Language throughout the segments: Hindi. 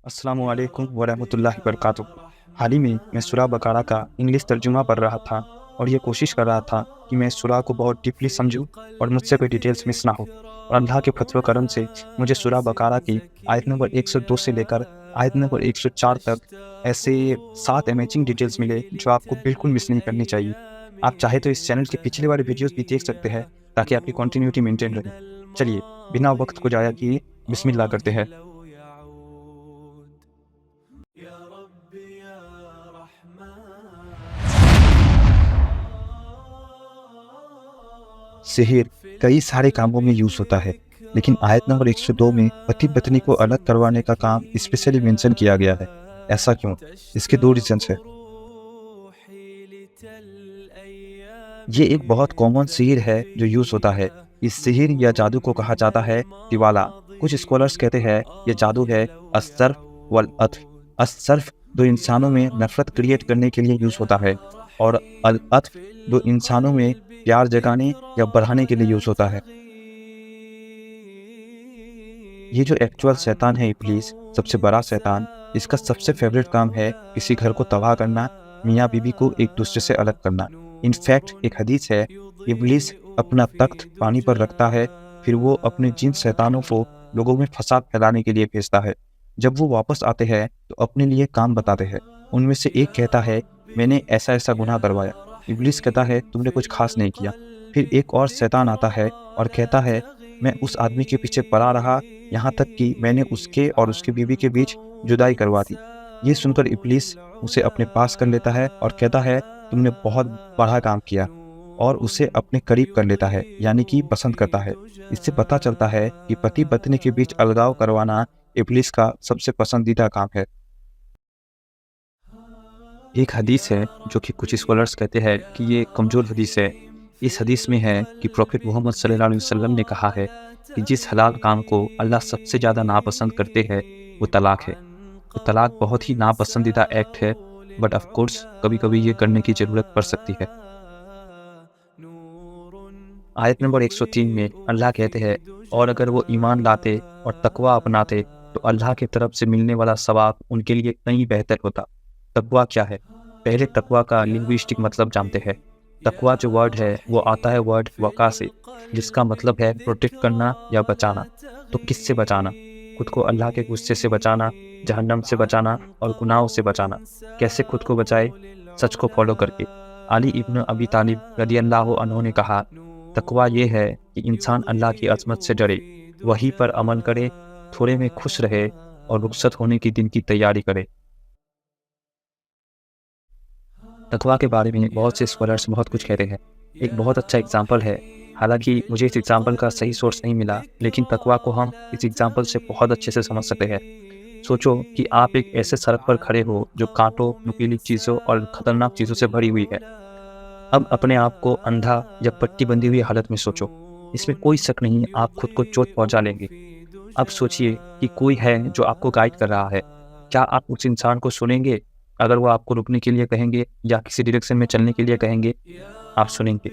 अस्सलामु अलैकुम वरहमतुल्लाहि वबरकातुहू। हाल ही में मैं सूरा बकरा का इंग्लिश तर्जुमा पढ़ रहा था और ये कोशिश कर रहा था कि मैं सूरा को बहुत डीपली समझूं और मुझसे कोई डिटेल्स मिस ना हो। और अल्लाह के फजल व करम से मुझे सूरा बकरा की आयत नंबर 102 से लेकर आयत नंबर 104 तक ऐसे 7 अमेजिंग डिटेल्स मिले जो आपको बिल्कुल मिस नहीं करनी चाहिए। आप चाहे तो इस चैनल के पिछले वाले वीडियोज़ भी देख सकते हैं ताकि आपकी कंटिन्यूटी मेंटेन रहे। चलिए बिना वक्त को ज़ाया किए बिस्मिल्लाह करते हैं। सिहिर कई सारे कामों में यूज होता है, लेकिन आयत नंबर 102 में पति पत्नी को अलग करवाने का काम स्पेशली मेंशन किया गया है। ऐसा क्यों? इसके दो रीजंस है। ये एक बहुत कॉमन सिहिर है जो यूज होता है। इस सिहिर या जादू को कहा जाता है तिवाला। कुछ स्कॉलर्स कहते हैं ये जादू है अस्सर्फ वल अत्फ। अस्सर्फ दो इंसानों में नफरत क्रिएट करने के लिए यूज होता है और अल अत्फ दो इंसानों में प्यार जगाने या बढ़ाने के लिए यूज होता है। ये जो एक्चुअल शैतान है इब्लीस, सबसे बड़ा शैतान, इसका सबसे फेवरेट काम है किसी घर को तबाह करना, मियाँ बीबी को एक दूसरे से अलग करना। इनफैक्ट एक हदीस है, इब्लीस अपना तख्त पानी पर रखता है, फिर वो अपने जिन शैतानों को लोगों में फसाद फैलाने के लिए भेजता है। जब वो वापस आते हैं तो अपने लिए काम बताते हैं। उनमें से एक कहता है मैंने ऐसा ऐसा गुनाह करवाया। इब्लीस कहता है तुमने कुछ खास नहीं किया। फिर एक और शैतान आता है और कहता है मैं उस आदमी के पीछे पड़ा रहा, यहाँ तक कि मैंने उसके और उसकी बीवी के बीच जुदाई करवा दी। ये सुनकर इब्लीस उसे अपने पास कर लेता है और कहता है तुमने बहुत बड़ा काम किया, और उसे अपने करीब कर लेता है, यानी कि पसंद करता है। इससे पता चलता है कि पति पत्नी के बीच अलगाव करवाना इब्लीस का सबसे पसंदीदा काम है। एक हदीस है जो कि कुछ स्कॉलर्स कहते हैं कि ये कमज़ोर हदीस है। इस हदीस में है कि प्रॉफिट मोहम्मद सल्लल्लाहु अलैहि वसल्लम ने कहा है कि जिस हलाल काम को अल्लाह सबसे ज़्यादा नापसंद करते हैं वो तलाक है। तो तलाक बहुत ही नापसंदीदा एक्ट है, बट ऑफ कोर्स कभी कभी ये करने की ज़रूरत पड़ सकती है। आयत नंबर 103 में अल्लाह कहते हैं और अगर वो ईमान लाते और तकवा अपनाते तो अल्लाह की तरफ से मिलने वाला सवाब उनके लिए कहीं बेहतर होता। तकवा क्या है? पहले तकवा का लिंग्विस्टिक मतलब जानते हैं। तकवा जो वर्ड है वो आता है वर्ड वका से, जिसका मतलब है प्रोटेक्ट करना या बचाना। तो किससे बचाना? खुद को अल्लाह के गुस्से से बचाना, जहन्नम से बचाना और गुनाहों से बचाना। कैसे खुद को बचाए? सच को फॉलो करके। अली इब्न अबी तालिब रदियल्लाहु अन्हु ने कहा तकवा ये है कि इंसान अल्लाह की अज़मत से डरे, वही पर अमल करे, थोड़े में खुश रहे और रुखसत होने की दिन की तैयारी करे। तकवा के बारे में बहुत से स्कॉलर्स बहुत कुछ कहते हैं। एक बहुत अच्छा एग्जाम्पल है, हालांकि मुझे इस एग्जाम्पल का सही सोर्स नहीं मिला, लेकिन तकवा को हम इस एग्जाम्पल से बहुत अच्छे से समझ सकते हैं। सोचो कि आप एक ऐसे सड़क पर खड़े हो जो कांटों, नुकीली चीज़ों और ख़तरनाक चीज़ों से भरी हुई है। अब अपने आप को अंधा या पट्टी बंधी हुई हालत में सोचो। इसमें कोई शक नहीं आप खुद को चोट पहुंचा लेंगे। अब सोचिए कि कोई है जो आपको गाइड कर रहा है। क्या आप उस इंसान को सुनेंगे अगर वो आपको रुकने के लिए कहेंगे या किसी डायरेक्शन में चलने के लिए कहेंगे? आप सुनेंगे।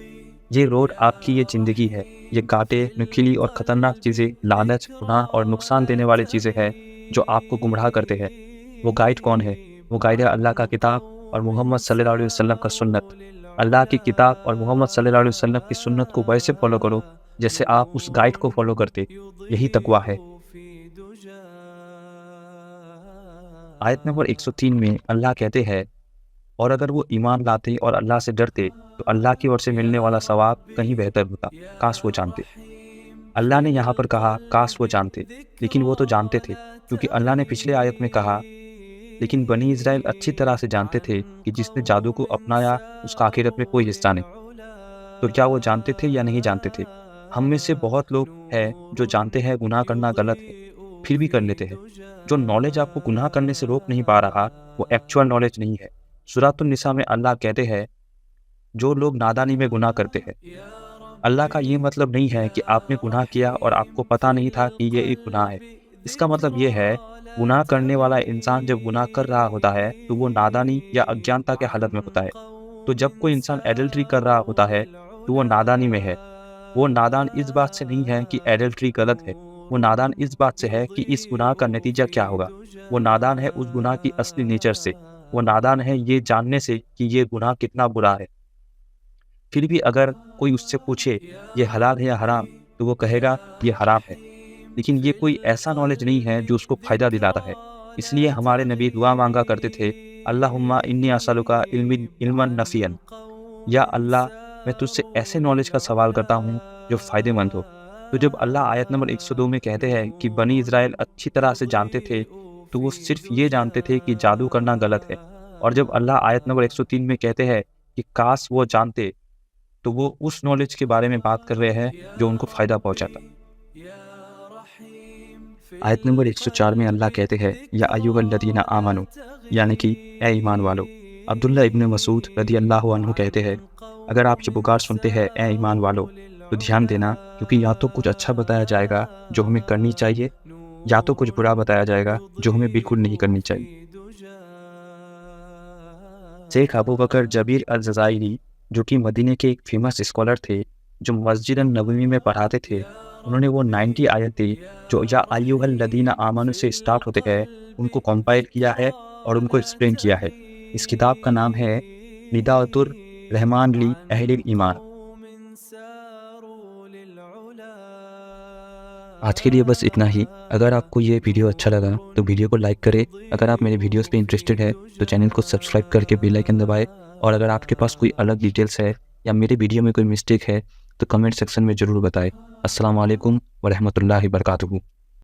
ये रोड आपकी ये ज़िंदगी है। ये कांटे, नुकीली और ख़तरनाक चीज़ें, लालच, गुनाह और नुकसान देने वाली चीज़ें हैं जो आपको गुमराह करते हैं। वो गाइड कौन है? वो गाइड है अल्लाह का किताब और मोहम्मद सल्लल्लाहु अलैहि वसल्लम का सुन्नत। अल्लाह की किताब और मोहम्मद सल्लल्लाहु अलैहि वसल्लम की सुन्नत को वैसे फॉलो करो जैसे आप उस गाइड को फॉलो करते। यही तकवा है। आयत नंबर 103 में अल्लाह कहते हैं और अगर वो ईमान लाते और अल्लाह से डरते तो अल्लाह की ओर से मिलने वाला सवाब कहीं बेहतर होता। काश वो जानते। अल्लाह ने यहाँ पर कहा काश वो जानते, लेकिन वो तो जानते थे, क्योंकि अल्लाह ने पिछले आयत में कहा लेकिन बनी इज़राइल अच्छी तरह से जानते थे कि जिसने जादू को अपनाया उसका आखिरत में कोई हिस्सा नहीं। तो क्या वो जानते थे या नहीं जानते थे? हम में से बहुत लोग हैं जो जानते हैं गुनाह करना गलत है, फिर भी कर लेते हैं। जो नॉलेज आपको गुनाह करने से रोक नहीं पा रहा वो एक्चुअल नॉलेज नहीं है। सूरह निसा में अल्लाह कहते हैं जो लोग नादानी में गुनाह करते हैं। अल्लाह का ये मतलब नहीं है कि आपने गुनाह किया और आपको पता नहीं था कि ये एक गुनाह है। इसका मतलब ये है गुनाह करने वाला इंसान जब गुनाह कर रहा होता है तो वो नादानी या अज्ञानता के हालत में होता है। तो जब कोई इंसान एडल्ट्री कर रहा होता है तो वो नादानी में है। वो नादान इस बात से नहीं है कि एडल्ट्री गलत है, वो नादान इस बात से है कि इस गुनाह का नतीजा क्या होगा। वो नादान है उस गुनाह की असली नेचर से। वो नादान है ये जानने से कि ये गुनाह कितना बुरा है। फिर भी अगर कोई उससे पूछे ये हलाल है या हराम, तो वो कहेगा ये हराम है। लेकिन ये कोई ऐसा नॉलेज नहीं है जो उसको फ़ायदा दिलाता है। इसलिए हमारे नबी दुआ मांगा करते थे, अल्लाहुम्मा इन्नी असअलुका इल्मन नफ़ियन, या अल्लाह मैं तुझसे ऐसे नॉलेज का सवाल करता हूँ जो फ़ायदेमंद हो। तो जब अल्लाह आयत नंबर 102 में कहते हैं कि बनी इज़राइल अच्छी तरह से जानते थे, तो वो सिर्फ ये जानते थे कि जादू करना गलत है। और जब अल्लाह आयत नंबर 103 में कहते हैं कि काश वो जानते, तो वो उस नॉलेज के बारे में बात कर रहे हैं जो उनको फ़ायदा पहुँचाता। आयत नंबर 104 में अल्लाह कहते हैं, या अय्युहल्लज़ीना आमनू, यानी कि ए ईमान वालो। अब्दुल्ला इब्न मसूद रज़ी अल्लाहु अन्हु कहते हैं, अगर आप ये पुकार सुनते हैं ए ईमान वालो, तो ध्यान देना, क्योंकि या तो कुछ अच्छा बताया जाएगा जो हमें करनी चाहिए, या तो कुछ बुरा बताया जाएगा जो हमें बिल्कुल नहीं करनी चाहिए। शेख अबू बकर जबीर अल-जज़ायरी, जो कि मदीने के एक फेमस स्कॉलर थे, जो मस्जिद नबवी में पढ़ाते थे, उन्होंने वो 90 आयतें जो या अय्युहल्लज़ीना आमनू से स्टार्ट होते हैं, उनको कंपाइल किया है और उनको एक्सप्लेन किया है। इस किताब का नाम है निदाअतुर रहमान ली अहलिल ईमान। आज के लिए बस इतना ही। अगर आपको ये वीडियो अच्छा लगा तो वीडियो को लाइक करें। अगर आप मेरे वीडियोस पे इंटरेस्टेड है तो चैनल को सब्सक्राइब करके बेल आइकन दबाएं। और अगर आपके पास कोई अलग डिटेल्स है या मेरे वीडियो में कोई मिस्टेक है तो कमेंट सेक्शन में ज़रूर बताएं। अस्सलाम वालेकुम व रहमतुल्लाहि व बरकातुहू।